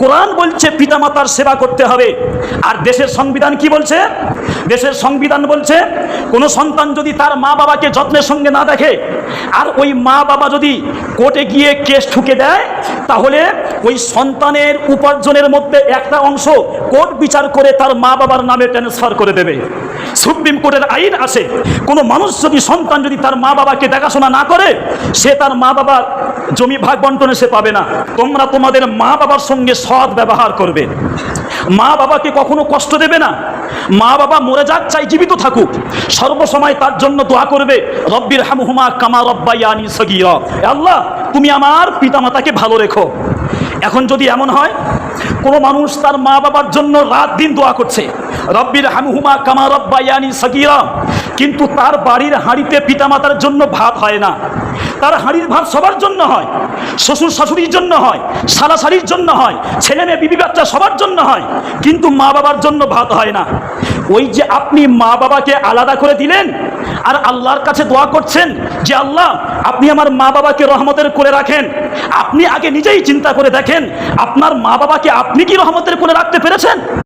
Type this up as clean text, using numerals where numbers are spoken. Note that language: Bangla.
কোরআন বলছে পিতামাতার সেবা করতে হবে, আর দেশের সংবিধান কি বলছে? দেশের সংবিধান বলছে কোনো সন্তান যদি তার মা বাবাকে যত্নের সঙ্গে না দেখে, আর ওই মা বাবা যদি কোর্টে গিয়ে কেস ঠুকে দেয়, তাহলে ওই সন্তানের উপার্জনের মধ্যে একটা অংশ কোর্ট বিচার করে তার মা বাবার নামে ট্রান্সফার করে দেবে। সুপ্রিম কোর্টের আইন আছে, কোনো মানুষ যদি সন্তান যদি তার মা বাবাকে দেখাশোনা না করে, সে তার মা বাবার জমি ভাগ বন্টনে সে পাবে না। তোমরা তোমাদের মা বাবার সঙ্গে সৎ ব্যবহার করবে, মা বাবাকে কখনো কষ্ট দেবে না। মা বাবা মরে যাক চাই জীবিত থাকুক, সর্বসময় তার জন্য দোয়া করবে, রব্বির হামহুমা কামা রব্বায়ানি সগীরা, আল্লাহ তুমি আমার পিতামাতাকে ভালো রেখো। এখন যদি এমন হয় কোনো মানুষ তার মা বাবার জন্য রাত দিন দোয়া করছে, রব্বির হামহুমা কামা রব্বায়ানি সগীরা, কিন্তু তার বাড়ির হাঁড়িতে পিতামাতার জন্য ভাত হয় না, তার হাঁড়ির ভাত সবার জন্য হয়, শ্বশুর শাশুড়ির জন্য হয়, শালা শাড়ির জন্য হয়, ছেলে মেয়ে বিবি বাচ্চা সবার জন্য হয়, কিন্তু মা বাবার জন্য ভাত হয় না। ওই যে আপনি মা বাবাকে আলাদা করে দিলেন আর আল্লাহর কাছে দোয়া করছেন যে আল্লাহ আপনি আমার মা বাবাকে রহমতের কোলে রাখেন, আপনি আগে নিজেই চিন্তা করে দেখেন আপনার মা বাবাকে আপনি কি রহমতের কোলে রাখতে পেরেছেন?